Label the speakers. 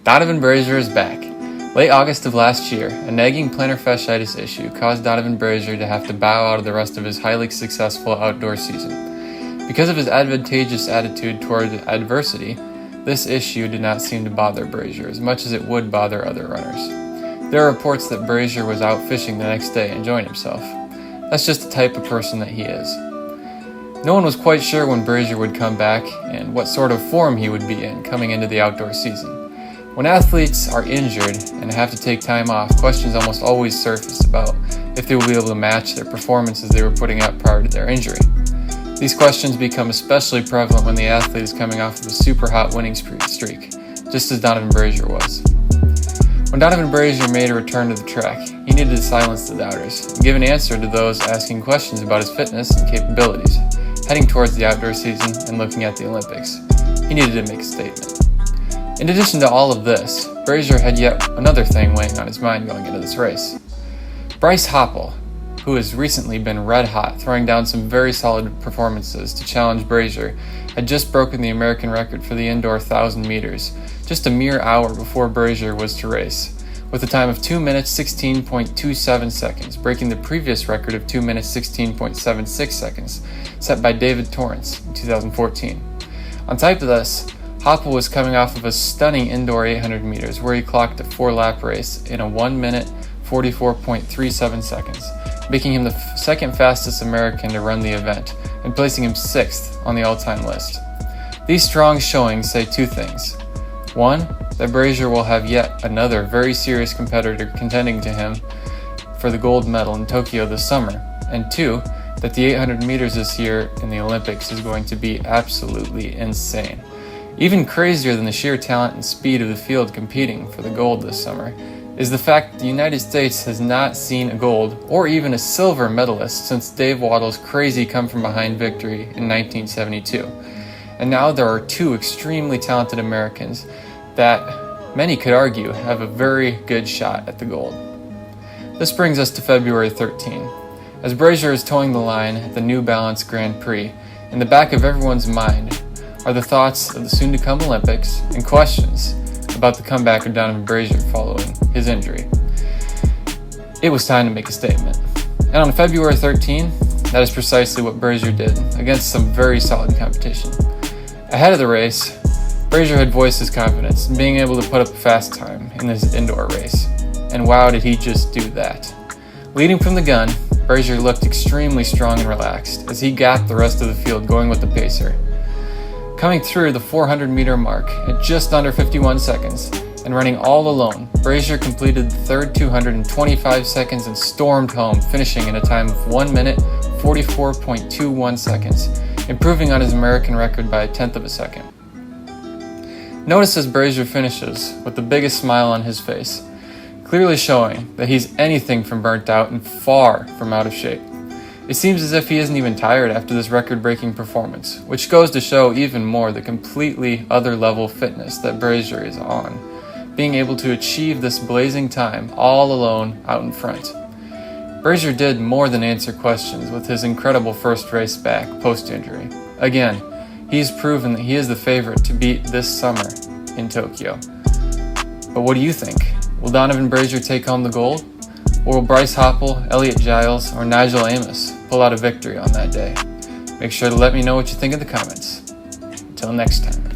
Speaker 1: Donavan Brazier is back. Late August of last year, a nagging plantar fasciitis issue caused Donavan Brazier to have to bow out of the rest of his highly successful outdoor season. Because of his advantageous attitude toward adversity, this issue did not seem to bother Brazier as much as it would bother other runners. There are reports that Brazier was out fishing the next day enjoying himself. That's just the type of person that he is. No one was quite sure when Brazier would come back and what sort of form he would be in coming into the outdoor season. When athletes are injured and have to take time off, questions almost always surface about if they will be able to match their performances they were putting out prior to their injury. These questions become especially prevalent when the athlete is coming off of a super hot winning streak, just as Donavan Brazier was. When Donavan Brazier made a return to the track, he needed to silence the doubters and give an answer to those asking questions about his fitness and capabilities, heading towards the outdoor season and looking at the Olympics. He needed to make a statement. In addition to all of this, Brazier had yet another thing weighing on his mind going into this race. Bryce Hoppel, who has recently been red hot, throwing down some very solid performances to challenge Brazier, had just broken the American record for the indoor 1,000 meters, just a mere hour before Brazier was to race, with a time of 2 minutes 16.27 seconds, breaking the previous record of 2 minutes 16.76 seconds, set by David Torrance in 2014. On top of this, Hoppel was coming off of a stunning indoor 800 meters where he clocked a 4-lap race in a 1 minute 44.37 seconds, making him the second fastest American to run the event and placing him 6th on the all-time list. These strong showings say two things. One, that Brazier will have yet another very serious competitor contending to him for the gold medal in Tokyo this summer, and two, that the 800 meters this year in the Olympics is going to be absolutely insane. Even crazier than the sheer talent and speed of the field competing for the gold this summer is the fact that the United States has not seen a gold or even a silver medalist since Dave Waddle's crazy come-from-behind victory in 1972. And now there are two extremely talented Americans that many could argue have a very good shot at the gold. This brings us to February 13, as Brazier is towing the line at the New Balance Grand Prix. In the back of everyone's mind are the thoughts of the soon-to-come Olympics and questions about the comeback of Donavan Brazier following his injury. It was time to make a statement. And on February 13, that is precisely what Brazier did against some very solid competition. Ahead of the race, Brazier had voiced his confidence in being able to put up a fast time in this indoor race. And wow, did he just do that. Leading from the gun, Brazier looked extremely strong and relaxed as he gapped the rest of the field going with the pacer. Coming through the 400-meter mark at just under 51 seconds and running all alone, Brazier completed the third 200 in 25 seconds and stormed home, finishing in a time of 1 minute 44.21 seconds, improving on his American record by a tenth of a second. Notice as Brazier finishes with the biggest smile on his face, clearly showing that he's anything from burnt out and far from out of shape. It seems as if he isn't even tired after this record-breaking performance, which goes to show even more the completely other-level fitness that Brazier is on, being able to achieve this blazing time all alone out in front. Brazier did more than answer questions with his incredible first race back post-injury. Again, he's proven that he is the favorite to beat this summer in Tokyo. But what do you think? Will Donavan Brazier take home the gold? Or will Bryce Hoppel, Elliott Giles, or Nigel Amos pull out a victory on that day? Make sure to let me know what you think in the comments. Until next time.